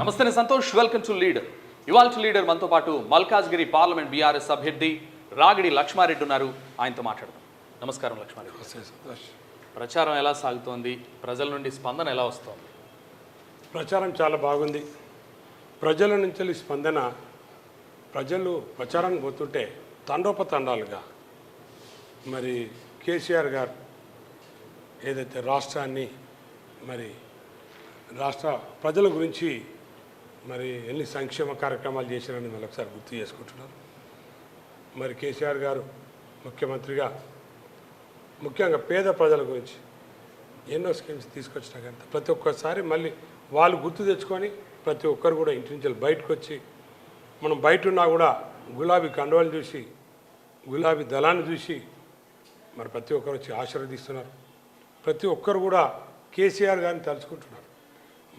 నమస్తే Santosh, welcome to leader. ఇవాళ leader మనతో పాటు మల్కాజ్గిరి పార్లమెంట్ బీఆర్ఎస్ అభ్యర్థి రాగిడి లక్ష్మారెడ్డి ఉన్నారు. ఆయనతో మాట్లాడదాం. నమస్కారం లక్ష్మారెడ్డి. ప్రచారం ఎలా సాగుతోంది? ప్రజల నుండి స్పందన ఎలా వస్తోంది? ప్రచారం చాలా బాగుంది. ప్రజల నుంచి స్పందన, ప్రజలు ప్రచారానికి పోతుంటే తండోపతండాలుగా మరి కేసీఆర్ గారు ఏదైతే రాష్ట్రాన్ని రాష్ట్ర ప్రజల గురించి మరి ఎన్ని సంక్షేమ కార్యక్రమాలు చేశారని మళ్ళీ ఒకసారి గుర్తు చేసుకుంటున్నారు. మరి కేసీఆర్ గారు ముఖ్యమంత్రిగా ముఖ్యంగా పేద ప్రజల గురించి ఎన్నో స్కీమ్స్ తీసుకొచ్చినా కానీ ప్రతి ఒక్కసారి మళ్ళీ వాళ్ళు గుర్తు తెచ్చుకొని ప్రతి ఒక్కరు కూడా ఇంటి నుంచి బయటకు వచ్చి, మనం బయట ఉన్నా కూడా గులాబీ కండువాలు చూసి, గులాబీ దళాన్ని చూసి మరి ప్రతి ఒక్కరు వచ్చి ఆశీర్వదిస్తున్నారు. ప్రతి ఒక్కరు కూడా కేసీఆర్ గారిని తలుచుకుంటున్నారు.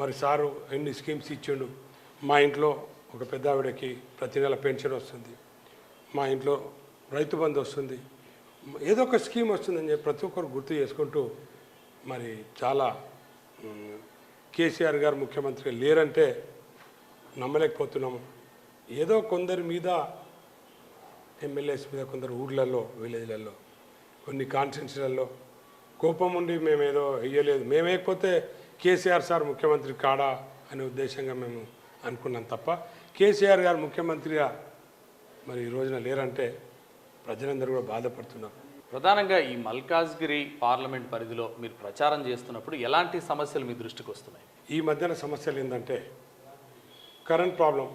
మరి సారు ఎన్ని స్కీమ్స్ ఇచ్చిండు. మా ఇంట్లో ఒక పెద్ద ఆవిడకి ప్రతి నెల పెన్షన్ వస్తుంది, మా ఇంట్లో రైతు బంధు వస్తుంది, ఏదో ఒక స్కీమ్ వస్తుందని చెప్పి ప్రతి ఒక్కరు గుర్తు చేసుకుంటూ మరి చాలా కేసీఆర్ గారు ముఖ్యమంత్రిగా లేరంటే నమ్మలేకపోతున్నాము. ఏదో కొందరి మీద, ఎమ్మెల్యేస్ మీద, కొందరు ఊర్లలో, విలేజ్లలో, కొన్ని కాన్స్టిట్యున్సీలలో కోపం ఉండి మేమేదో వేయలేదు, మేమేకపోతే కేసీఆర్ సార్ ముఖ్యమంత్రి కాడా అనే ఉద్దేశంగా మేము అనుకున్నాం తప్ప కేసీఆర్ గారు ముఖ్యమంత్రిగా మరి ఈ రోజున లేరంటే ప్రజలందరూ కూడా బాధపడుతున్నారు. ప్రధానంగా ఈ మల్కాజ్గిరి పార్లమెంట్ పరిధిలో మీరు ప్రచారం చేస్తున్నప్పుడు ఎలాంటి సమస్యలు మీ దృష్టికి వస్తున్నాయి? ఈ మధ్యన సమస్యలు ఏంటంటే కరెంట్ ప్రాబ్లం.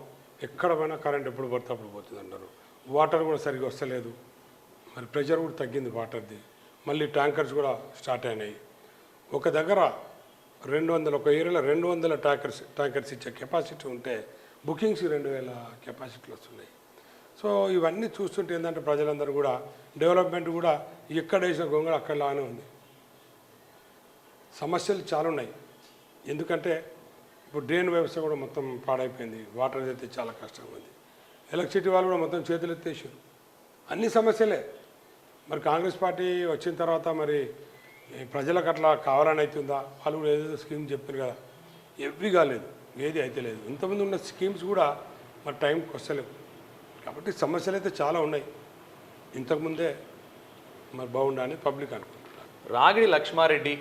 ఎక్కడ పోయినా కరెంట్ ఎప్పుడు పడితే అప్పుడు పోతుంది అంటారు. వాటర్ కూడా సరిగ్గా వస్తలేదు. మరి ప్రెషర్ కూడా తగ్గింది వాటర్ది. మళ్ళీ ట్యాంకర్స్ కూడా స్టార్ట్ అయినాయి. ఒక దగ్గర 200, ఒక ఏరియాలో 200 ట్యాంకర్స్ ఇచ్చే కెపాసిటీ ఉంటే బుకింగ్స్ 2000 కెపాసిటీలు వస్తున్నాయి. సో ఇవన్నీ చూస్తుంటే ఏంటంటే ప్రజలందరూ కూడా డెవలప్మెంట్ కూడా ఎక్కడ వేసిన గొంగళ అక్కడలానే ఉంది. సమస్యలు చాలా ఉన్నాయి. ఎందుకంటే ఇప్పుడు డ్రైన్ వ్యవస్థ కూడా మొత్తం పాడైపోయింది. వాటర్ అయితే చాలా కష్టంగా ఉంది. ఎలక్ట్రిసిటీ వాళ్ళు కూడా మొత్తం చేతులు ఎత్తేసారు. అన్ని సమస్యలే. మరి కాంగ్రెస్ పార్టీ వచ్చిన తర్వాత మరి ప్రజలకు అట్లా కావాలని అవుతుందా? వాళ్ళు కూడా ఏదేదో స్కీమ్ చెప్పారు కదా, ఎవ్రీ కాలేదు, ఏది అయితే లేదు. ఇంతమంది ఉన్న స్కీమ్స్ కూడా మరి టైంకి వస్తలేవు. కాబట్టి సమస్యలు అయితే చాలా ఉన్నాయి. ఇంతకుముందే మరి బాగుండాలని పబ్లిక్ అనుకుంటున్నారు. రాగిడి లక్ష్మారెడ్డి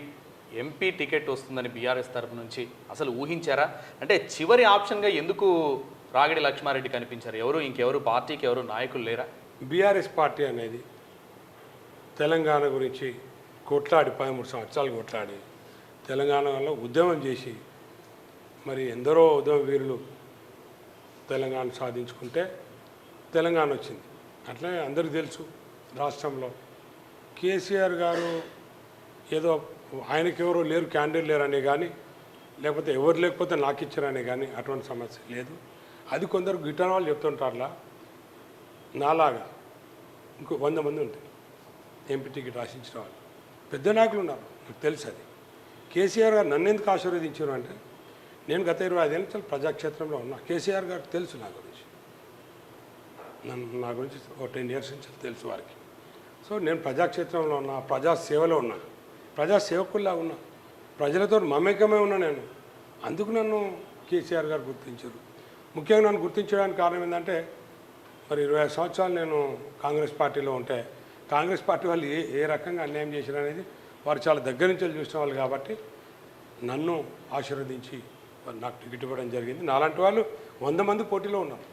ఎంపీ టికెట్ వస్తుందని బీఆర్ఎస్ తరఫు నుంచి అసలు ఊహించారా? అంటే చివరి ఆప్షన్గా ఎందుకు రాగిడి లక్ష్మారెడ్డి కనిపించారు? ఇంకెవరు పార్టీకి ఎవరు నాయకులు లేరా? బీఆర్ఎస్ పార్టీ అనేది తెలంగాణ గురించి కొట్లాడి 13 సంవత్సరాలు కొట్లాడి తెలంగాణలో ఉద్యమం చేసి మరి ఎందరో ఉద్యమ వీరులు తెలంగాణ సాధించుకుంటే తెలంగాణ వచ్చింది. అట్లనే అందరికీ తెలుసు రాష్ట్రంలో కేసీఆర్ గారు ఏదో ఆయనకెవరో లేరు, క్యాండిడేట్ లేరనే కానీ, లేకపోతే ఎవరు లేకపోతే నాకు ఇచ్చారనే కానీ అటువంటి సమస్య లేదు. అది కొందరు గిట్టని వాళ్ళు చెప్తుంటారులా. నాలాగా ఇంకో 100 మంది ఉంటాయి ఎంపీ టికెట్ ఆశించిన వాళ్ళు. పెద్ద నాయకులు ఉన్నారు, నాకు తెలుసు. అది కేసీఆర్ గారు నన్ను ఎందుకు ఆశీర్వదించారు అంటే నేను గత 25 ఏళ్ళ నుంచి ప్రజాక్షేత్రంలో ఉన్నా. కేసీఆర్ గారికి తెలుసు నా గురించి, నా గురించి ఒక 10 ఇయర్స్ నుంచి తెలుసు వారికి. సో నేను ప్రజాక్షేత్రంలో ఉన్నా, ప్రజాసేవలో ఉన్నా, ప్రజాసేవకుల్లా ఉన్నా, ప్రజలతో మమేకమై ఉన్నా నేను. అందుకు నన్ను కేసీఆర్ గారు గుర్తించారు. ముఖ్యంగా నన్ను గుర్తించడానికి కారణం ఏంటంటే మరి 25 సంవత్సరాలు నేను కాంగ్రెస్ పార్టీలో ఉంటే కాంగ్రెస్ పార్టీ వాళ్ళు ఏ రకంగా అన్యాయం చేశారు అనేది వారు చాలా దగ్గర నుంచి చూసిన వాళ్ళు. కాబట్టి నన్ను ఆశీర్వదించి నాకు టికెట్ ఇవ్వడం జరిగింది. నాలాంటి వాళ్ళు 100 మంది పోటీలో ఉన్నారు.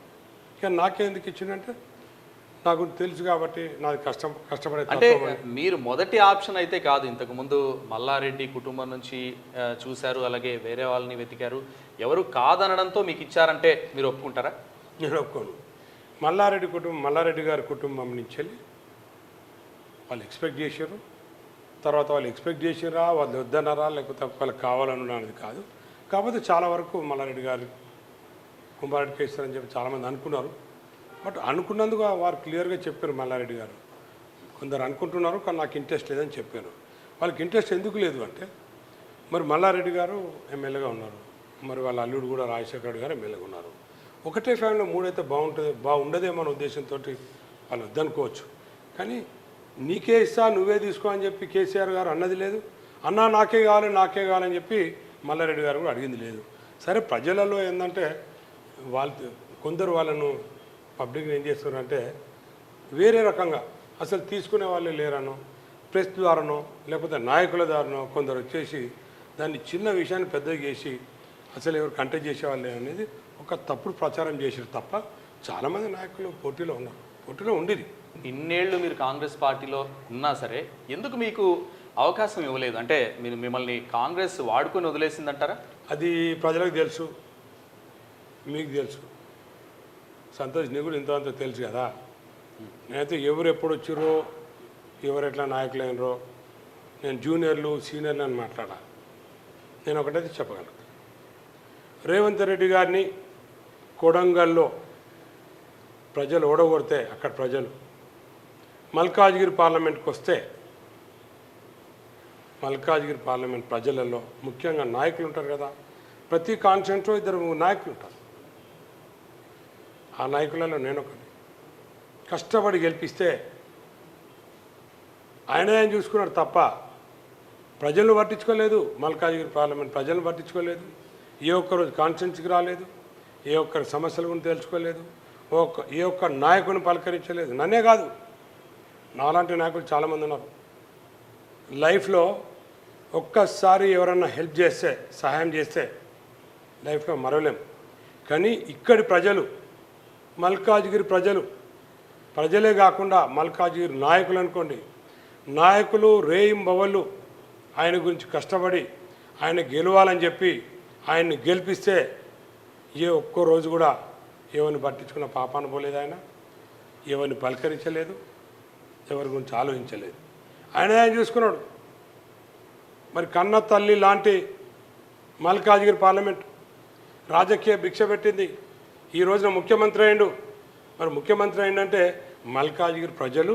ఇక నాకే ఎందుకు ఇచ్చిందంటే నాకు తెలుసు కాబట్టి నాది కష్టపడే. అంటే మీరు మొదటి ఆప్షన్ అయితే కాదు. ఇంతకుముందు మల్లారెడ్డి కుటుంబం నుంచి చూశారు, అలాగే వేరే వాళ్ళని వెతికారు. ఎవరు కాదనడంతో మీకు ఇచ్చారంటే మీరు ఒప్పుకుంటారా? నేను ఒప్పుకోను. మల్లారెడ్డి గారి కుటుంబం నుంచి వెళ్ళి వాళ్ళు ఎక్స్పెక్ట్ చేశారు. తర్వాత వాళ్ళు ఎక్స్పెక్ట్ చేసిరా, వాళ్ళు వద్దన్నారా, లేకపోతే వాళ్ళకి కావాలన్నది కాదు. కాకపోతే చాలా వరకు మల్లారెడ్డి గారు కుంభారెడ్డికి ఇస్తారని చెప్పి చాలామంది అనుకున్నారు. బట్ అనుకున్నందుకు వారు క్లియర్గా చెప్పారు. మల్లారెడ్డి గారు కొందరు అనుకుంటున్నారు కానీ నాకు ఇంట్రెస్ట్ లేదని చెప్పారు. వాళ్ళకి ఇంట్రెస్ట్ ఎందుకు లేదు అంటే మరి మల్లారెడ్డి గారు ఎమ్మెల్యేగా ఉన్నారు, మరి వాళ్ళ అల్లుడు కూడా రాజశేఖర్ గారు ఎమ్మెల్యేగా ఉన్నారు. ఒకటే ఫ్యామిలీలో 3 అయితే బాగుండదేమో అనే ఉద్దేశంతో వాళ్ళు వద్దనుకోవచ్చు. కానీ నీకే ఇస్తా, నువ్వే తీసుకో అని చెప్పి కేసీఆర్ గారు అన్నది లేదు. అన్నా నాకే కావాలని చెప్పి మల్లారెడ్డి గారు కూడా అడిగింది లేదు. సరే ప్రజలలో ఏంటంటే కొందరు వాళ్ళను పబ్లిక్ని ఏం చేస్తున్నారంటే వేరే రకంగా అసలు తీసుకునే వాళ్ళే లేరనో ప్రెస్ ద్వారానో లేకపోతే నాయకుల ద్వారానో కొందరు వచ్చేసి దాన్ని చిన్న విషయాన్ని పెద్దగా చేసి అసలు ఎవరు కంటెక్ట్ చేసేవాళ్ళే అనేది ఒక తప్పుడు ప్రచారం చేసారు తప్ప చాలామంది నాయకులు పోటీలో ఉన్నారు, పోటీలో ఉండేది. ఇన్నేళ్ళు మీరు కాంగ్రెస్ పార్టీలో ఉన్నా సరే ఎందుకు మీకు అవకాశం ఇవ్వలేదు? అంటే మీరు మిమ్మల్ని కాంగ్రెస్ వాడుకొని వదిలేసిందంటారా? అది ప్రజలకు తెలుసు, మీకు తెలుసు, సంతోష్ నీకు కూడా ఇంత తెలుసు కదా. నేనైతే ఎవరు ఎప్పుడు వచ్చిర్రో ఎవరు ఎట్లా నాయకులు అయినరో నేను జూనియర్లు సీనియర్లు అని మాట్లాడా. నేను ఒకటైతే చెప్పగలను, రేవంత్ రెడ్డి గారిని కొడంగల్లో ప్రజలు ఓడగొడితే అక్కడ ప్రజలు మల్కాజ్గిరి పార్లమెంట్కి వస్తే మల్కాజ్గిరి పార్లమెంట్ ప్రజలలో ముఖ్యంగా నాయకులు ఉంటారు కదా, ప్రతి కాన్స్టిట్యూన్సీలో 2 నాయకులు ఉంటారు. ఆ నాయకులలో నేను ఒకటి కష్టపడి గెలిపిస్తే ఆయన చూసుకున్నాడు తప్ప ప్రజలను పట్టించుకోలేదు. మల్కాజ్గిరి పార్లమెంట్ ప్రజలను పట్టించుకోలేదు, ఏ ఒక్కరోజు కాన్స్టిట్యూన్సీకి రాలేదు, ఏ ఒక్కరి సమస్యల గురించి తెలుసుకోలేదు, ఏ ఒక్క నాయకుని పలకరించలేదు. నన్నే కాదు, నాలాంటి నాయకులు చాలామంది ఉన్నారు. లైఫ్లో ఒక్కసారి ఎవరన్నా హెల్ప్ చేస్తే సహాయం చేస్తే లైఫ్లో మరవలేం. కానీ ఇక్కడి ప్రజలు మల్కాజ్గిరి ప్రజలే కాకుండా మల్కాజ్గిరి నాయకులు అనుకోండి, నాయకులు రేయింబవళ్ళు ఆయన గురించి కష్టపడి ఆయన గెలవాలని చెప్పి ఆయన్ని గెలిపిస్తే ఏ ఒక్క రోజు కూడా ఎవరిని పట్టించుకున్న పాపాన పోలేదు, ఆయన ఎవరిని పలకరించలేదు, ఎవరి గురించి ఆలోచించలేదు. ఆయన చూసుకున్నాడు. మరి కన్న తల్లి లాంటి మల్కాజ్గిరి పార్లమెంట్ రాజకీయ భిక్ష పెట్టింది. ఈ రోజున ముఖ్యమంత్రి అయిండు. మరి ముఖ్యమంత్రి అయిందంటే మల్కాజ్గిరి ప్రజలు,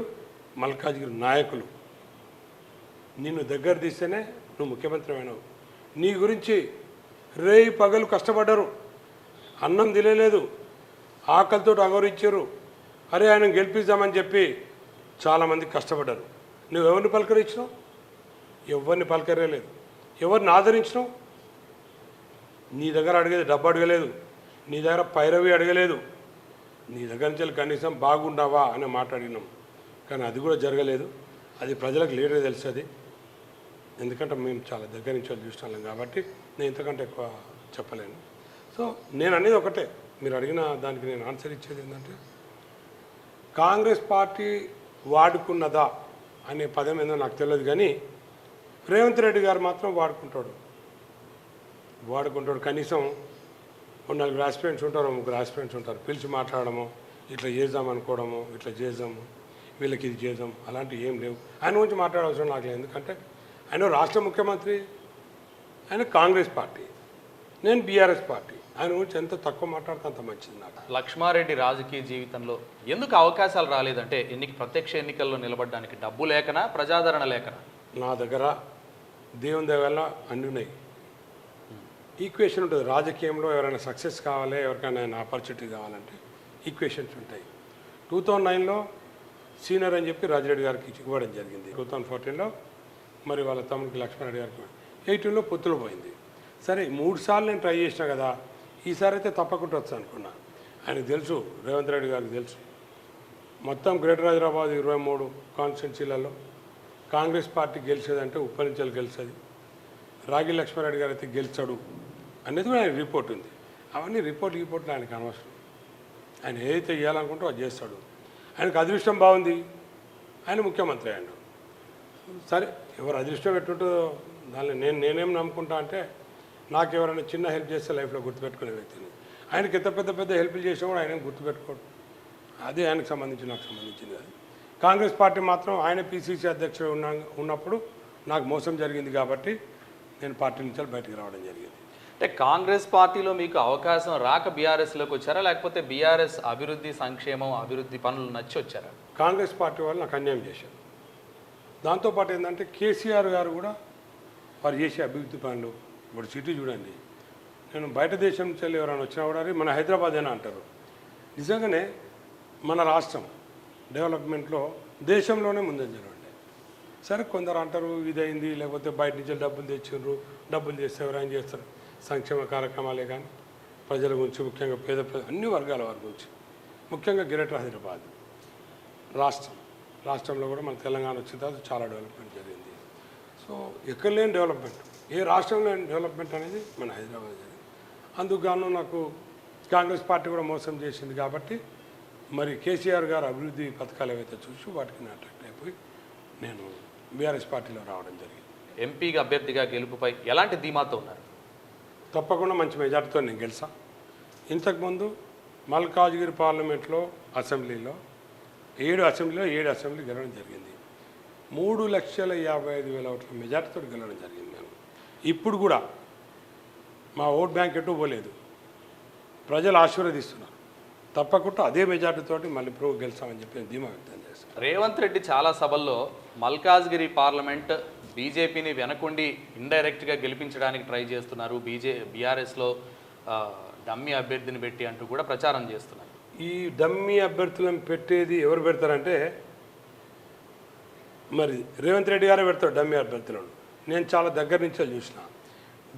మల్కాజ్గిరి నాయకులు నిన్ను దగ్గర తీస్తేనే నువ్వు ముఖ్యమంత్రి అయినావు. నీ గురించి రేయి పగలు కష్టపడ్డారు, అన్నం తినలేదు, ఆకలితో అగౌరించారు. అరే ఆయన గెలిపిద్దామని చెప్పి చాలామంది కష్టపడ్డారు. నువ్వు ఎవరిని పలకరించినావు? ఎవరిని పలకరేలేదు. ఎవరిని ఆదరించినావు? నీ దగ్గర అడిగేది డబ్బు అడగలేదు, నీ దగ్గర పైరవి అడగలేదు, నీ దగ్గర నుంచి కనీసం బాగుండావా అని మాట్లాడినాం. కానీ అది కూడా జరగలేదు. అది ప్రజలకు లీడర్ తెలుస్తుంది, ఎందుకంటే మేము చాలా దగ్గర నుంచి చూస్తున్నాం కాబట్టి నేను ఇంతకంటే ఎక్కువ చెప్పలేను. సో నేను అనేది ఒకటే, మీరు అడిగిన దానికి నేను ఆన్సర్ ఇచ్చేది ఏంటంటే కాంగ్రెస్ పార్టీ వాడుకున్నదా అనే పదం ఏందో నాకు తెలియదు, కానీ రేవంత్ రెడ్డి గారు మాత్రం వాడుకుంటాడు. కనీసం 4 ఆస్పిరెంట్స్ ఉంటారు, 3 ఆస్పిరెంట్స్ ఉంటారు, పిలిచి మాట్లాడము, ఇట్లా చేద్దాం అనుకోవడము, ఇట్లా చేద్దాము, వీళ్ళకి ఇది చేద్దాం, అలాంటివి ఏం లేవు. ఆయన గురించి మాట్లాడవసరం నాకు లేదు, ఎందుకంటే ఆయన రాష్ట్ర ముఖ్యమంత్రి, ఆయన కాంగ్రెస్ పార్టీ, నేను బీఆర్ఎస్ పార్టీ. ఆయన గురించి ఎంత తక్కువ మాట్లాడితే అంత మంచిది నాకు. లక్ష్మారెడ్డి రాజకీయ జీవితంలో ఎందుకు అవకాశాలు రాలేదంటే ప్రత్యక్ష ఎన్నికల్లో నిలబడడానికి డబ్బు లేకనా, ప్రజాదరణ లేకనా? నా దగ్గర దేవుని దయ వల్ల అన్నీ ఉన్నాయి. ఈక్వేషన్ ఉంటుంది రాజకీయంలో. ఎవరైనా సక్సెస్ కావాలి, ఎవరికైనా ఆపర్చునిటీ కావాలంటే ఈక్వేషన్స్ ఉంటాయి. 2009లో సీనియర్ అని చెప్పి రాజిరెడ్డి గారికి ఇవ్వడం జరిగింది. 2014లో మరి వాళ్ళ తమ్ముడికి లక్ష్మారెడ్డి గారికి, 18లో పొత్తులు పోయింది. సరే 3 సార్లు నేను ట్రై చేసినా కదా, ఈసారి అయితే తప్పకుండా వచ్చు అనుకున్నా. ఆయనకు తెలుసు, రేవంత్ రెడ్డి గారికి తెలుసు, మొత్తం గ్రేటర్ హైదరాబాద్ 23 కాన్స్టిట్యున్సీలలో కాంగ్రెస్ పార్టీ గెలిచేదంటే ఉపనించాలు గెలిచేది, రాగి లక్ష్మారెడ్డి గారు అయితే గెలిచాడు అనేది కూడా ఆయన రిపోర్ట్ ఉంది. అవన్నీ రిపోర్ట్లు ఆయనకు అనవసరం. ఆయన ఏదైతే చేయాలనుకుంటో అది చేస్తాడు. ఆయనకు అదృష్టం బాగుంది, ఆయన ముఖ్యమంత్రి అయ్యాడు. సరే ఎవరు అదృష్టం పెట్టుంటో దాన్ని నేనేం నమ్ముకుంటా అంటే, నాకు ఎవరైనా చిన్న హెల్ప్ చేస్తే లైఫ్లో గుర్తుపెట్టుకునే వ్యక్తిని. ఆయనకి ఎంత పెద్ద హెల్ప్లు చేసినా కూడా ఆయన గుర్తుపెట్టుకోడు. అదే ఆయనకు సంబంధించి నాకు సంబంధించింది అది. కాంగ్రెస్ పార్టీ మాత్రం ఆయన పిసిసి అధ్యక్షుడు ఉన్నప్పుడు నాకు మోసం జరిగింది కాబట్టి నేను పార్టీ నుంచి బయటకు రావడం జరిగింది. అంటే కాంగ్రెస్ పార్టీలో మీకు అవకాశం రాక బీఆర్ఎస్లోకి వచ్చారా, లేకపోతే బీఆర్ఎస్ అభివృద్ధి సంక్షేమం అభివృద్ధి పనులు నచ్చి వచ్చారా? కాంగ్రెస్ పార్టీ వాళ్ళు నాకు అన్యాయం చేశారు. దాంతోపాటు ఏంటంటే కేసీఆర్ గారు కూడా వారు చేసే అభివృద్ధి పనులు, ఇప్పుడు సిటీ చూడండి, నేను బయట దేశం నుంచి వెళ్ళి ఎవరైనా వచ్చినా కూడా మన హైదరాబాద్ అయినా అంటారు. నిజంగానే మన రాష్ట్రం డెవలప్మెంట్లో దేశంలోనే ముందంజలో ఉండే. సరే కొందరు అంటారు ఇదైంది, లేకపోతే బయట నుంచి డబ్బులు తెచ్చిండ్రు, డబ్బులు చేస్తే ఎవరైనా చేస్తారు. సంక్షేమ కార్యక్రమాలే కానీ ప్రజల గురించి ముఖ్యంగా పేద అన్ని వర్గాల వారి గురించి ముఖ్యంగా గ్రేటర్ హైదరాబాద్ రాష్ట్రంలో కూడా మన తెలంగాణ వచ్చిన తర్వాత చాలా డెవలప్మెంట్ జరిగింది. సో ఎక్కడ లేని డెవలప్మెంట్, ఏ రాష్ట్రంలో లేని డెవలప్మెంట్ అనేది మన హైదరాబాద్ జరిగింది. అందుకు గాను నాకు కాంగ్రెస్ పార్టీ కూడా మోసం చేసింది కాబట్టి మరి కేసీఆర్ గారు అభివృద్ధి పథకాలు ఏవైతే చూసి వాటికి అట్రాక్ట్ అయిపోయి నేను బీఆర్ఎస్ పార్టీలో రావడం జరిగింది. ఎంపీగా అభ్యర్థిగా గెలుపుపై ఎలాంటి ధీమాతో ఉన్నారు? తప్పకుండా మంచి మెజార్టీతో నేను గెలిచా. ఇంతకుముందు మల్కాజ్గిరి పార్లమెంట్లో అసెంబ్లీలో 7 అసెంబ్లీ గెలవడం జరిగింది. 3,55,000 ఓట్ల మెజార్టీతో గెలవడం జరిగింది. నేను ఇప్పుడు కూడా మా ఓట్ బ్యాంక్ ఎటు పోలేదు, ప్రజలు ఆశీర్వదిస్తున్నారు. తప్పకుండా అదే మెజార్టీతోటి మళ్ళీ ఇప్పుడు గెలిచామని చెప్పి నేను ధీమా వ్యక్తం చేస్తాను. రేవంత్ రెడ్డి చాలా సభల్లో మల్కాజ్గిరి పార్లమెంట్ బీజేపీని వెనకుండి ఇండైరెక్ట్గా గెలిపించడానికి ట్రై చేస్తున్నారు, బీఆర్ఎస్లో డమ్మీ అభ్యర్థిని పెట్టి అంటూ కూడా ప్రచారం చేస్తున్నారు. ఈ డమ్మీ అభ్యర్థులను పెట్టేది ఎవరు పెడతారంటే మరి రేవంత్ రెడ్డి గారే పెడతారు డమ్మీ అభ్యర్థులను. నేను చాలా దగ్గర నుంచే చూసిన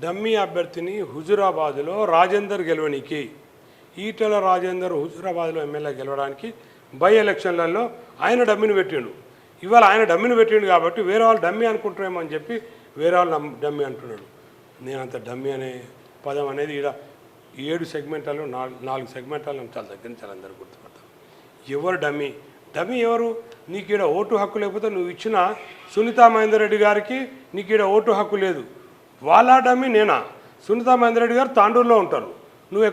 డమ్మీ అభ్యర్థిని హుజురాబాద్లో రాజేందర్ గెలవడానికి, ఈటెల రాజేందర్ హుజురాబాద్లో ఎమ్మెల్యే గెలవడానికి బై ఎలక్షన్లలో ఆయన డమ్మీని పెట్టిండు. ఇవాళ ఆయన డమ్మీని పెట్టిండు కాబట్టి వేరే వాళ్ళు డమ్మీ అనుకుంటారేమో అని చెప్పి వేరే వాళ్ళు డమ్మీ అంటున్నాడు. నేనంత డమ్మీ అనే పదం అనేది ఇక్కడ 7 సెగ్మెంట్లలో 4 సెగ్మెంట్లలో చాలా దగ్గర నుంచి అందరూ గుర్తుపడతారు. ఎవరు డమ్మీ? డమ్మీ ఎవరు? నీకు ఇక్కడ ఓటు హక్కు లేకపోతే నువ్వు ఇచ్చిన సునీతా మహేందర్ రెడ్డి గారికి నీకు ఇక్కడ ఓటు హక్కు లేదు. వాళ్ళ డమ్మీ నేనా? సునీతా మహేందర్ రెడ్డి గారు తాండూరులో ఉంటారు, నువ్వు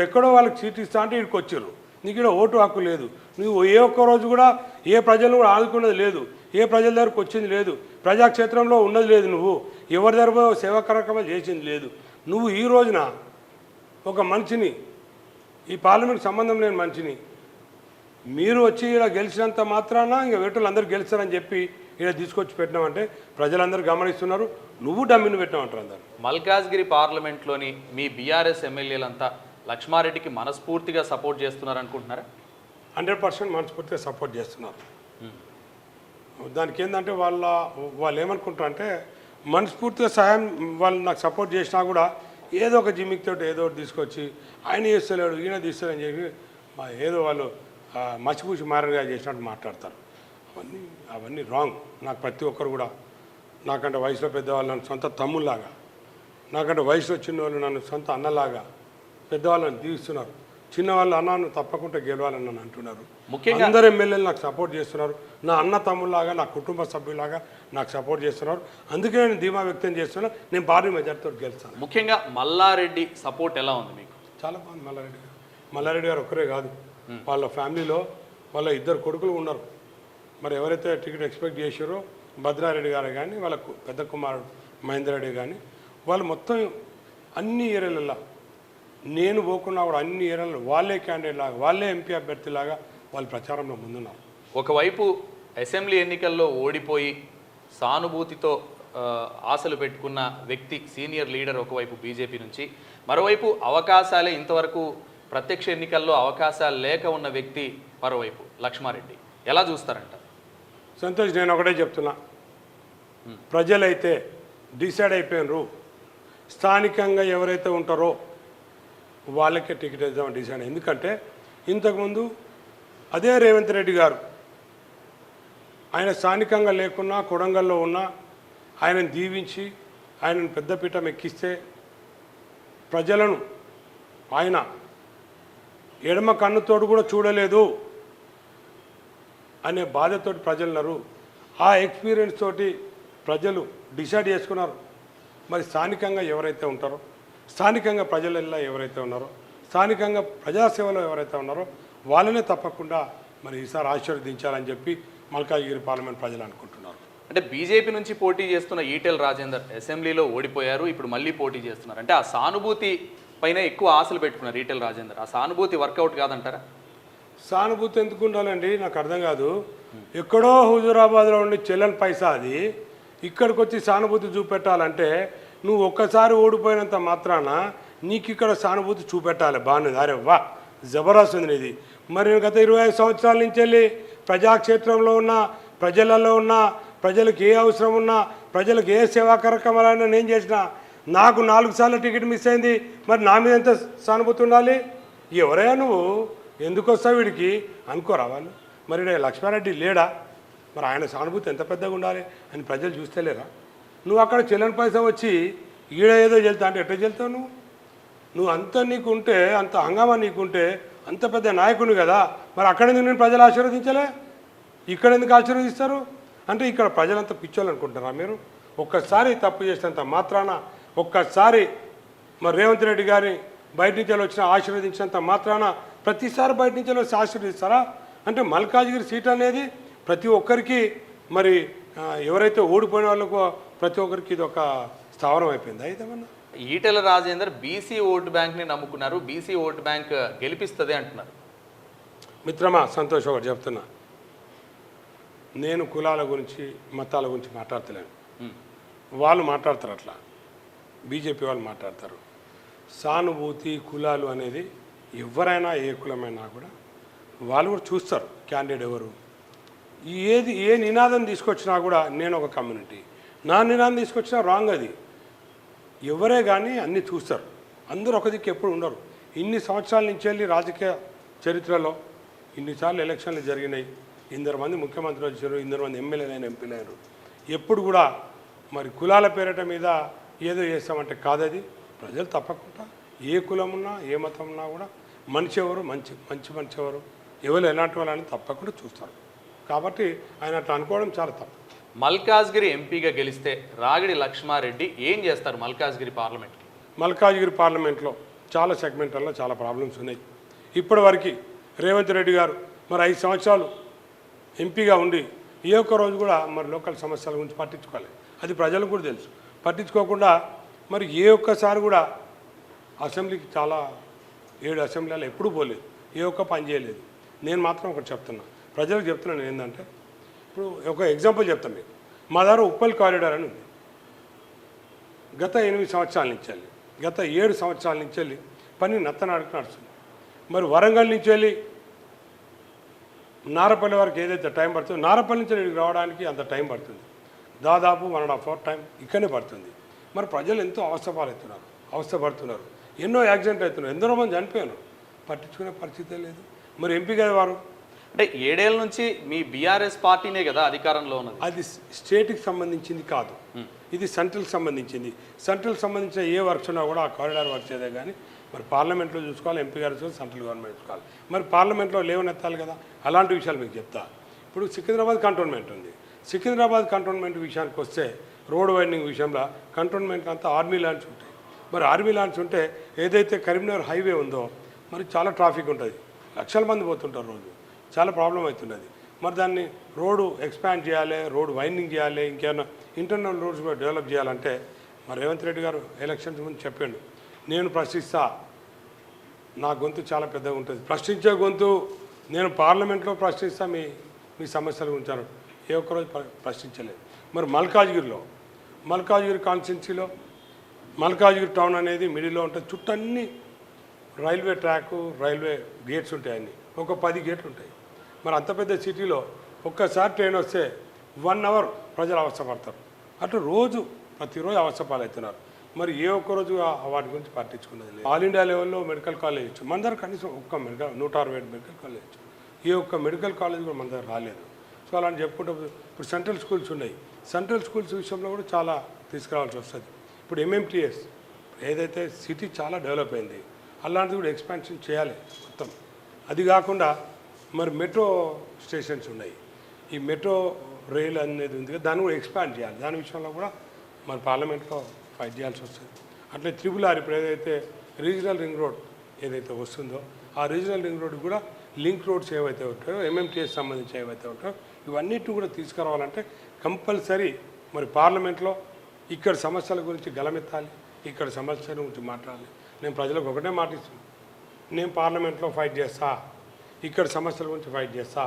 ఎక్కడో వాళ్ళకి సీట్ ఇస్తా అంటే ఇక్కడికి వచ్చారు. నీకు ఇక్కడ ఓటు హక్కు లేదు. నువ్వు ఏ ఒక్క రోజు కూడా ఏ ప్రజలను కూడా ఆదుకున్నది లేదు, ఏ ప్రజల దగ్గరకు వచ్చింది లేదు, ప్రజాక్షేత్రంలో ఉన్నది లేదు, నువ్వు ఎవరి దగ్గర సేవా కార్యక్రమాలు చేసింది లేదు. నువ్వు ఈ రోజున ఒక మనిషిని, ఈ పార్లమెంట్కి సంబంధం లేని మనిషిని మీరు వచ్చి ఇలా గెలిచినంత మాత్రాన ఇంకా వేటలు అందరూ గెలుస్తారని చెప్పి ఇలా తీసుకొచ్చి పెట్టినామంటే ప్రజలందరూ గమనిస్తున్నారు. నువ్వు డమ్మిని పెట్టినామంటారు అందరు. మల్కాజ్గిరి పార్లమెంట్లోని మీ బీఆర్ఎస్ ఎమ్మెల్యేలంతా లక్ష్మారెడ్డికి మనస్ఫూర్తిగా సపోర్ట్ చేస్తున్నారు అనుకుంటున్నారా? 100% మనస్ఫూర్తిగా సపోర్ట్ చేస్తున్నారు. దానికి ఏంటంటే వాళ్ళు ఏమనుకుంటారంటే మనస్ఫూర్తిగా సహాయం వాళ్ళు నాకు సపోర్ట్ చేసినా కూడా ఏదో ఒక జిమ్మిక్తో ఏదో ఒకటి తీసుకొచ్చి ఆయన చేస్తలేడు ఈయన తీస్తలేని చెప్పి ఏదో వాళ్ళు మసిపూసి మారగా చేసినట్టు మాట్లాడతారు. అవన్నీ రాంగ్. నాకు ప్రతి ఒక్కరు కూడా నాకంటే వయసులో పెద్దవాళ్ళు నన్ను సొంత తమ్ముళ్ళలాగా, నాకంటే వయసులో చిన్నవాళ్ళు నన్ను సొంత అన్నలాగా పెద్దవాళ్ళని దీవిస్తున్నారు. చిన్నవాళ్ళు అన్నాను తప్పకుండా గెలవాలని నన్ను అంటున్నారు. ముఖ్యంగా అందరు ఎమ్మెల్యేలు నాకు సపోర్ట్ చేస్తున్నారు. నా అన్న తమ్ముళ్ళలాగా, నా కుటుంబ సభ్యులాగా నాకు సపోర్ట్ చేస్తున్నారు. అందుకే నేను ధీమా వ్యక్తం చేస్తున్నా. నేను భారీ మెజార్టీతో గెలుస్తాను. ముఖ్యంగా మల్లారెడ్డి సపోర్ట్ ఎలా ఉంది మీకు? చాలా బాగుంది. మల్లారెడ్డి గారు ఒక్కరే కాదు, వాళ్ళ ఫ్యామిలీలో వాళ్ళ 2 కొడుకులు ఉన్నారు. మరి ఎవరైతే టికెట్ ఎక్స్పెక్ట్ చేశారో భద్రారెడ్డి గారు కానీ వాళ్ళ పెద్ద కుమారుడు మహేందర్ రెడ్డి కానీ వాళ్ళు మొత్తం అన్ని ఏరియాలలో నేను పోకున్నా కూడా అన్ని ఏరియాలో వాళ్ళే క్యాండిడేట్ లాగా, వాళ్ళే ఎంపీ అభ్యర్థిలాగా వాళ్ళు ప్రచారంలో ముందున్నారు. ఒకవైపు అసెంబ్లీ ఎన్నికల్లో ఓడిపోయి సానుభూతితో ఆశలు పెట్టుకున్న వ్యక్తి సీనియర్ లీడర్ ఒకవైపు బీజేపీ నుంచి, మరోవైపు అవకాశాలే ఇంతవరకు ప్రత్యక్ష ఎన్నికల్లో అవకాశాలు లేక ఉన్న వ్యక్తి మరోవైపు లక్ష్మారెడ్డి. ఎలా చూస్తారంట? సంతోష్, నేను ఒకటే చెప్తున్నా, ప్రజలైతే డిసైడ్ అయిపోయినరు. స్థానికంగా ఎవరైతే ఉంటారో వాళ్ళకే టికెట్ ఇద్దామని డిసైడ్. ఎందుకంటే ఇంతకుముందు అదే రేవంత్ రెడ్డి గారు ఆయన స్థానికంగా లేకున్నా కొడంగల్లో ఉన్నా ఆయనను దీవించి ఆయనను పెద్దపీఠం ఎక్కిస్తే ప్రజలను ఆయన ఎడమ కన్నుతోడు కూడా చూడలేదు అనే బాధతోటి ప్రజలున్నారు. ఆ ఎక్స్పీరియన్స్ తోటి ప్రజలు డిసైడ్ చేసుకున్నారు. మరి స్థానికంగా ఎవరైతే ఉంటారో, స్థానికంగా ప్రజలలో ఎవరైతే ఉన్నారో, స్థానికంగా ప్రజాసేవలో ఎవరైతే ఉన్నారో వాళ్ళనే తప్పకుండా మరి ఈసారి ఆశీర్వదించాలని చెప్పి మల్కాజ్గిరి పార్లమెంట్ ప్రజలు అనుకుంటున్నారు. అంటే బీజేపీ నుంచి పోటీ చేస్తున్న ఈటెల రాజేందర్ అసెంబ్లీలో ఓడిపోయారు, ఇప్పుడు మళ్ళీ పోటీ చేస్తున్నారు. అంటే ఆ సానుభూతి పైన ఎక్కువ ఆశలు పెట్టుకున్నారు ఈటెల రాజేందర్. ఆ సానుభూతి వర్కౌట్ కాదంటారా? సానుభూతి ఎందుకు ఉండాలండి? నాకు అర్థం కాదు. ఎక్కడో హుజూరాబాద్లో ఉండి చెల్లని పైసా అది ఇక్కడికి వచ్చి సానుభూతి చూపెట్టాలంటే నువ్వు ఒక్కసారి ఓడిపోయినంత మాత్రాన నీకు ఇక్కడ సానుభూతి చూపెట్టాలి. బాగుంది, అరే వా జబర్దస్త్ ఉంది ఇది. మరి గత 25 సంవత్సరాల నుంచి వెళ్ళి ప్రజాక్షేత్రంలో ఉన్న ప్రజలలో ఉన్న ప్రజలకు ఏ అవసరం ఉన్నా ప్రజలకు ఏ సేవా కార్యక్రమాలైనా నేను చేసిన నాకు 4 సార్లు టికెట్ మిస్ అయింది, మరి నా మీద ఎంత సానుభూతి ఉండాలి? ఎవరైనా నువ్వు ఎందుకు వస్తావు వీడికి అనుకోరా వాళ్ళు? మరి ఈడ లక్ష్మారెడ్డి లేడా? మరి ఆయన సానుభూతి ఎంత పెద్దగా ఉండాలి అని ప్రజలు చూస్తలేరా? నువ్వు అక్కడ చెల్లని పైసా వచ్చి ఈడ ఏదో చెల్తా అంటే ఎట్లా చెల్తావు నువ్వు అంత నీకుంటే, అంత హంగామా నీకుంటే, అంత పెద్ద నాయకుని కదా, మరి అక్కడ ఎందుకు నేను ప్రజలు ఆశీర్వదించలే? ఇక్కడ ఎందుకు ఆశీర్వదిస్తారు? అంటే ఇక్కడ ప్రజలంతా పిచ్చోళ్ళు అనుకుంటారా మీరు? ఒక్కసారి తప్పు చేసినంత మాత్రాన, ఒక్కసారి మరి రేవంత్ రెడ్డి గారిని బయట నుంచి వచ్చిన ఆశీర్వదించినంత మాత్రాన ప్రతిసారి బయట నుంచి వచ్చి ఆశీర్వదిస్తారా? అంటే మల్కాజ్గిరి సీట్ అనేది ప్రతి ఒక్కరికి మరి ఎవరైతే ఓడిపోయిన వాళ్ళకు ప్రతి ఒక్కరికి ఇది ఒక స్థావరం అయిపోయింది. అయితేమన్నా ఈటెల రాజేందర్ బీసీ ఓటు బ్యాంక్ని నమ్ముకున్నారు, బీసీ ఓటు బ్యాంక్ గెలిపిస్తుంది అంటున్నారు. మిత్రమా సంతోష్, ఒకటి చెప్తున్నా, నేను కులాల గురించి మతాల గురించి మాట్లాడతలేను. వాళ్ళు మాట్లాడతారు, అట్లా బీజేపీ వాళ్ళు మాట్లాడతారు. సానుభూతి కులాలు అనేది ఎవరైనా ఏ కులమైనా కూడా వాళ్ళు కూడా చూస్తారు క్యాండిడేట్ ఎవరు. ఏ నినాదం తీసుకొచ్చినా కూడా నేను ఒక కమ్యూనిటీ, నా నినాదం తీసుకొచ్చినా రాంగ్ అది. ఎవరే కానీ అన్నీ చూస్తారు. అందరూ ఒక దిక్కు ఎప్పుడు ఉండరు. ఇన్ని సంవత్సరాల నుంచి వెళ్ళి రాజకీయ చరిత్రలో ఇన్నిసార్లు ఎలక్షన్లు జరిగినాయి, 2 మంది ముఖ్యమంత్రులు వచ్చారు, 2 మంది ఎమ్మెల్యేలైన ఎంపీలు అయ్యారు. ఎప్పుడు కూడా మరి కులాల పేరిట మీద ఏదో చేస్తామంటే కాదది. ప్రజలు తప్పకుండా ఏ కులం ఉన్నా ఏ మతం ఉన్నా కూడా మనిషి ఎవరు, మంచి మనిషి ఎవరు, ఎవరు ఎలాంటి వాళ్ళని తప్పకుండా చూస్తారు. కాబట్టి ఆయన అట్లా అనుకోవడం చాలా తప్పు. మల్కాజ్గిరి ఎంపీగా గెలిస్తే రాగిడి లక్ష్మారెడ్డి ఏం చేస్తారు మల్కాజ్గిరి పార్లమెంట్కి? మల్కాజ్గిరి పార్లమెంట్లో చాలా సెగ్మెంట్లలో చాలా ప్రాబ్లమ్స్ ఉన్నాయి. ఇప్పటి వరకు రేవంత్ రెడ్డి గారు మరి 5 సంవత్సరాలు ఎంపీగా ఉండి ఏ ఒక్క రోజు కూడా మరి లోకల్ సమస్యల గురించి పట్టించుకోవాలి. అది ప్రజలకు కూడా తెలుసు. పట్టించుకోకుండా మరి ఏ ఒక్కసారి కూడా అసెంబ్లీకి చాలా 7 అసెంబ్లీలో ఎప్పుడూ పోలేదు, ఏ ఒక్క పని చేయలేదు. నేను మాత్రం ఒకటి చెప్తున్నా, ప్రజలకు చెప్తున్నాను ఏంటంటే, ఇప్పుడు ఒక ఎగ్జాంపుల్ చెప్తాను మీకు. మా దగ్గర ఉప్పల్ కారిడార్ అని ఉంది. గత 8 సంవత్సరాల నుంచి వెళ్ళి, గత 7 సంవత్సరాల నుంచి వెళ్ళి పని నత్తనాడికి నడుస్తుంది. మరి వరంగల్ నుంచి వెళ్ళి నారపల్లి వరకు ఏదైతే టైం పడుతుందో, నారపల్లి నుంచి ఇక్కడికి రావడానికి అంత టైం పడుతుంది. దాదాపు 1.5 అవర్ టైం ఇక్కడనే పడుతుంది. మరి ప్రజలు ఎంతో అవస్థపడుతున్నారు. ఎన్నో యాక్సిడెంట్ అవుతున్నారు, ఎందరో మంది చనిపోయారు. పట్టించుకునే పరిస్థితే లేదు. మరి ఎంపీ కదా వారు. అంటే 7 ఏళ్ళ నుంచి మీ బీఆర్ఎస్ పార్టీనే కదా అధికారంలో ఉన్నది. అది స్టేట్కి సంబంధించింది కాదు, ఇది సెంట్రల్కి సంబంధించింది. సెంట్రల్కి సంబంధించిన ఏ వర్క్స్ ఉన్నా కూడా ఆ కారిడార్ వర్క్స్ ఏదే కానీ మరి పార్లమెంట్లో చూసుకోవాలి, ఎంపీ గారు చూసుకోవాలి, సెంట్రల్ గవర్నమెంట్ చూసుకోవాలి. మరి పార్లమెంట్లో లేవనెత్తాలి కదా. అలాంటి విషయాలు మీకు చెప్తా. ఇప్పుడు సికింద్రాబాద్ కంటోన్మెంట్ ఉంది. సికింద్రాబాద్ కంటోన్మెంట్ విషయానికి వస్తే రోడ్ వైండింగ్ విషయంలో కంటోన్మెంట్ అంతా ఆర్మీ ల్యాండ్స్ ఉంటాయి. మరి ఆర్మీ ల్యాండ్స్ ఉంటే ఏదైతే కరీంనగర్ హైవే ఉందో మరి చాలా ట్రాఫిక్ ఉంటుంది, లక్షల మంది పోతుంటారు రోజు, చాలా ప్రాబ్లం అవుతున్నది. మరి దాన్ని రోడ్డు ఎక్స్పాండ్ చేయాలి, రోడ్ వైండింగ్ చేయాలి, ఇంకేమైనా ఇంటర్నల్ రోడ్స్ కూడా డెవలప్ చేయాలంటే మరి రేవంత్ రెడ్డి గారు ఎలక్షన్స్ ముందు చెప్పాడు, నేను ప్రశ్నిస్తా, నా గొంతు చాలా పెద్దగా ఉంటుంది, ప్రశ్నించే గొంతు, నేను పార్లమెంట్లో ప్రశ్నిస్తా మీ సమస్యల గురించి. ఏ ఒక్కరోజు ప్రశ్నించలేదు. మరి మల్కాజ్గిరి కాన్స్టిట్యున్సీలో మల్కాజ్గిరి టౌన్ అనేది మిడిల్లో ఉంటుంది. చుట్టూ రైల్వే ట్రాకు, రైల్వే గేట్స్ ఉంటాయని, ఒక 10 గేట్లు ఉంటాయి. మరి అంత పెద్ద సిటీలో ఒక్కసారి ట్రైన్ వస్తే 1 అవర్ ప్రజలు అవస్థపడతారు. అటు ప్రతిరోజు అవస్థపాలవుతున్నారు. మరి ఏ ఒక్కరోజు వాటి గురించి పట్టించుకున్నది లేదు. ఆల్ ఇండియా లెవెల్లో మెడికల్ కాలేజ్ ఇచ్చు, మన దగ్గర కనీసం 160 మెడికల్ కాలేజ్ ఇచ్చు. ఏ ఒక్క మెడికల్ కాలేజ్ కూడా మన దగ్గర రాలేదు. సో అలాంటి చెప్పుకుంటే ఇప్పుడు సెంట్రల్ స్కూల్స్ ఉన్నాయి. సెంట్రల్ స్కూల్స్ విషయంలో కూడా చాలా తీసుకురావాల్సి వస్తుంది. ఇప్పుడు ఎంఎంటీఎస్ ఏదైతే సిటీ చాలా డెవలప్ అయింది, అలాంటిది కూడా ఎక్స్పాన్షన్ చేయాలి మొత్తం. అది కాకుండా మరి మెట్రో స్టేషన్స్ ఉన్నాయి, ఈ మెట్రో రైల్ అనేది ఉంది కదా, దాన్ని కూడా ఎక్స్పాండ్ చేయాలి. దాని విషయంలో కూడా మరి పార్లమెంట్లో ఫైట్ చేయాల్సి వస్తుంది. అట్లే RRR ఇప్పుడు ఏదైతే రీజనల్ రింగ్ రోడ్ ఏదైతే వస్తుందో ఆ రీజనల్ రింగ్ రోడ్ కూడా లింక్ రోడ్స్ ఏవైతే ఉంటాయో, ఎంఎంటీఎస్ సంబంధించి ఏవైతే ఉంటాయో ఇవన్నిటి కూడా తీసుకురావాలంటే కంపల్సరీ మరి పార్లమెంట్లో ఇక్కడ సమస్యల గురించి గలమెత్తాలి, ఇక్కడ సమస్యల గురించి మాట్లాడాలి. నేను ప్రజలకు ఒకటే మాట ఇస్తున్నాను, నేను పార్లమెంట్లో ఫైట్ చేస్తా, ఇక్కడ సమస్యల గురించి ఫైట్ చేస్తా,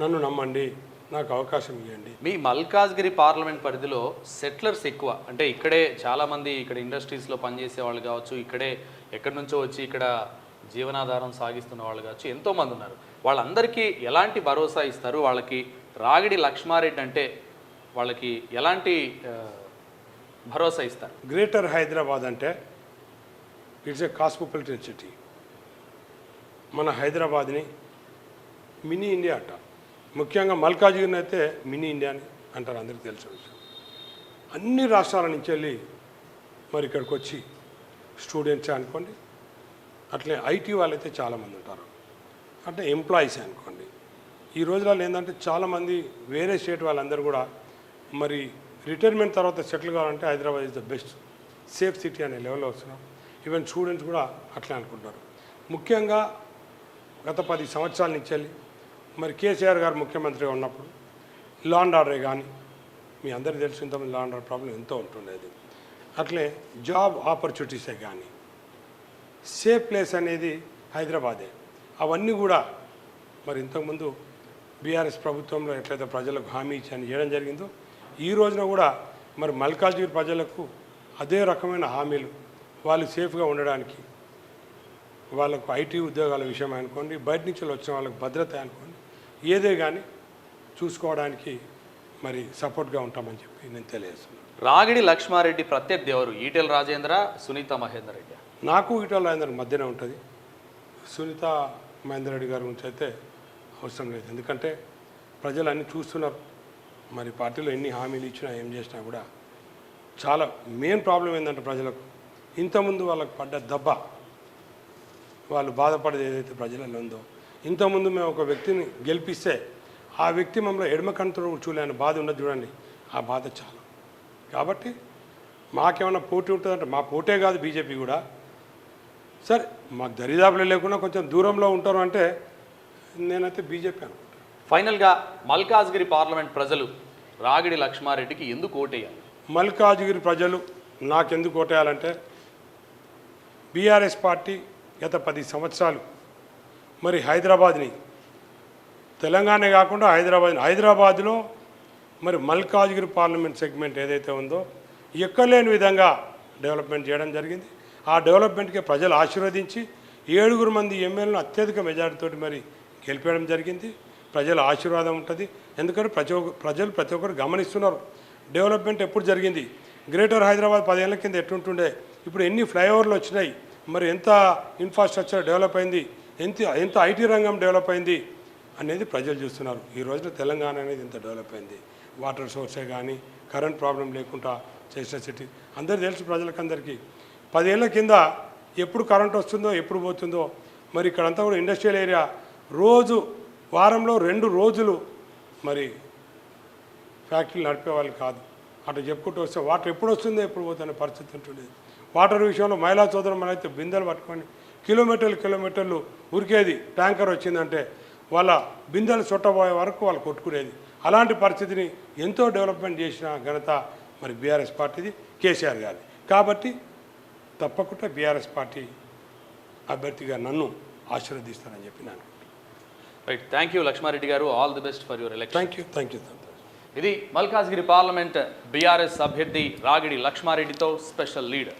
నన్ను నమ్మండి, నాకు అవకాశం ఇవ్వండి. మీ మల్కాజ్గిరి పార్లమెంట్ పరిధిలో సెటిలర్స్ ఎక్కువ, అంటే ఇక్కడే చాలామంది ఇక్కడ ఇండస్ట్రీస్లో పనిచేసే వాళ్ళు కావచ్చు, ఇక్కడే ఎక్కడి నుంచో వచ్చి ఇక్కడ జీవనాధారం సాగిస్తున్న వాళ్ళు కావచ్చు, ఎంతోమంది ఉన్నారు. వాళ్ళందరికీ ఎలాంటి భరోసా ఇస్తారు? వాళ్ళకి రాగిడి లక్ష్మారెడ్డి అంటే వాళ్ళకి ఎలాంటి భరోసా ఇస్తారు? గ్రేటర్ హైదరాబాద్ అంటే ఇట్స్ ఏ కాస్మోపాలిటన్ సిటీ. మన హైదరాబాద్ని మినీ ఇండియా అంటారు. ముఖ్యంగా మల్కాజ్గిరిని అయితే మినీ ఇండియా అని అంటారు, అందరికీ తెలిసిన విషయం. అన్ని రాష్ట్రాల నుంచి వెళ్ళి మరి ఇక్కడికి వచ్చి స్టూడెంట్సే అనుకోండి, అట్లే ఐటీ వాళ్ళైతే చాలామంది ఉంటారు, అంటే ఎంప్లాయీస్ అనుకోండి. ఈ రోజులలో ఏంటంటే చాలామంది వేరే స్టేట్ వాళ్ళందరూ కూడా మరి రిటైర్మెంట్ తర్వాత సెటిల్ కావాలంటే Hyderabad is the best safe city అనే లెవెల్లో వస్తున్నారు. ఈవెన్ స్టూడెంట్స్ కూడా అట్లే అనుకుంటారు. ముఖ్యంగా గత 10 సంవత్సరాల నుంచి వెళ్ళి మరి కేసీఆర్ గారు ముఖ్యమంత్రిగా ఉన్నప్పుడు లా అండ్ ఆర్డరే కానీ, మీ అందరికీ తెలిసి ఇంతమంది లా అండ్ ఆర్డర్ ప్రాబ్లం ఎంతో ఉంటుండేది. అట్లే జాబ్ ఆపర్చునిటీసే కానీ, సేఫ్ ప్లేస్ అనేది హైదరాబాదే. అవన్నీ కూడా మరి ఇంతకుముందు బీఆర్ఎస్ ప్రభుత్వంలో ఎట్లయితే ప్రజలకు హామీ ఇచ్చి చేయడం జరిగిందో, ఈ రోజున కూడా మరి మల్కాజ్గిరి ప్రజలకు అదే రకమైన హామీలు, వాళ్ళు సేఫ్గా ఉండడానికి, వాళ్ళకు ఐటీ ఉద్యోగాల విషయం అనుకోండి, బయట నుంచి వచ్చిన వాళ్ళకి భద్రత అనుకోండి, ఏదే కానీ చూసుకోవడానికి మరి సపోర్ట్గా ఉంటామని చెప్పి నేను తెలియజేస్తున్నాను. రాగిడి లక్ష్మారెడ్డి ప్రత్యర్థి ఎవరు? ఈటెల రాజేంద్ర, సునీత మహేందర్ రెడ్డి? నాకు ఈటెల రాజేందర్ మధ్యనే ఉంటుంది. సునీత మహేందర్ రెడ్డి గారి గురించి అయితే అవసరం లేదు, ఎందుకంటే ప్రజలు అన్నీ చూస్తున్నారు. మరి పార్టీలో ఎన్ని హామీలు ఇచ్చినా ఏం చేసినా కూడా చాలా మెయిన్ ప్రాబ్లం ఏంటంటే ప్రజలకు ఇంతకుముందు వాళ్ళకు పడ్డ దెబ్బ, వాళ్ళు బాధపడేది ఏదైతే ప్రజలలో ఉందో, ఇంతకుముందు మేము ఒక వ్యక్తిని గెలిపిస్తే ఆ వ్యక్తి మమ్మల్ని ఎడమ కంతుడు చూడలేని బాధ ఉన్నది చూడండి, ఆ బాధ చాలా. కాబట్టి మాకేమైనా పోటీ ఉంటుందంటే మా పోటే కాదు, బీజేపీ కూడా సరే మాకు దరిదాపులు లేకుండా కొంచెం దూరంలో ఉంటారు అంటే నేనైతే బీజేపీ అనుకుంటాను. ఫైనల్గా మల్కాజ్గిరి పార్లమెంట్ ప్రజలు రాగిడి లక్ష్మారెడ్డికి ఎందుకు ఓటేయాలి? మల్కాజ్గిరి ప్రజలు నాకెందుకు ఓటేయాలంటే బీఆర్ఎస్ పార్టీ గత 10 సంవత్సరాలు మరి హైదరాబాద్ని, తెలంగాణ కాకుండా హైదరాబాద్లో మరి మల్కాజ్గిరి పార్లమెంట్ సెగ్మెంట్ ఏదైతే ఉందో ఎక్కలేని విధంగా డెవలప్మెంట్ చేయడం జరిగింది. ఆ డెవలప్మెంట్కి ప్రజలు ఆశీర్వదించి 7 మంది ఎమ్మెల్యేలను అత్యధిక మెజారిటీతోటి మరి గెలిపేయడం జరిగింది. ప్రజల ఆశీర్వాదం ఉంటుంది, ఎందుకంటే ప్రతి ఒక్కరు గమనిస్తున్నారు డెవలప్మెంట్ ఎప్పుడు జరిగింది. గ్రేటర్ హైదరాబాద్ 10 ఏళ్ల కింద ఎట్లుంటుండే, ఇప్పుడు ఎన్ని ఫ్లైఓవర్లు వచ్చినాయి, మరి ఎంత ఇన్ఫ్రాస్ట్రక్చర్ డెవలప్ అయింది, ఎంత ఐటీ రంగం డెవలప్ అయింది అనేది ప్రజలు చూస్తున్నారు. ఈ రోజున తెలంగాణ అనేది ఎంత డెవలప్ అయింది, వాటర్ సోర్సే కానీ, కరెంట్ ప్రాబ్లం లేకుండా చేసిన సిటీ అందరూ తెలుసు ప్రజలకందరికీ. 10 ఏళ్ల కింద ఎప్పుడు కరెంట్ వస్తుందో ఎప్పుడు పోతుందో, మరి ఇక్కడంతా కూడా ఇండస్ట్రియల్ ఏరియా, వారంలో 2 రోజులు మరి ఫ్యాక్టరీలు నడిపేవాళ్ళు కాదు. అట్లా చెప్పుకుంటూ వస్తే వాటర్ ఎప్పుడు వస్తుందో ఎప్పుడు పోతున్న పరిస్థితి ఉంటుండేది. వాటర్ విషయంలో మహిళా సోదరులు అయితే బిందెలు పట్టుకొని కిలోమీటర్లు ఉరికేది. ట్యాంకర్ వచ్చిందంటే వాళ్ళ బిందెలు చుట్టబోయే వరకు వాళ్ళు కొట్టుకునేది. అలాంటి పరిస్థితిని ఎంతో డెవలప్మెంట్ చేసిన ఘనత మరి బీఆర్ఎస్ పార్టీది, కేసీఆర్ గారిది. కాబట్టి తప్పకుండా బీఆర్ఎస్ పార్టీ అభ్యర్థిగా నన్ను ఆశీర్వదిస్తానని చెప్పి నేను అనుకుంటున్నాను. రైట్, థ్యాంక్ యూ లక్ష్మారెడ్డి గారు. All the best for your election. Thank you. ఇది మల్కాజ్గిరి పార్లమెంట్ బీఆర్ఎస్ అభ్యర్థి రాగిడి లక్ష్మారెడ్డితో స్పెషల్ లీడర్.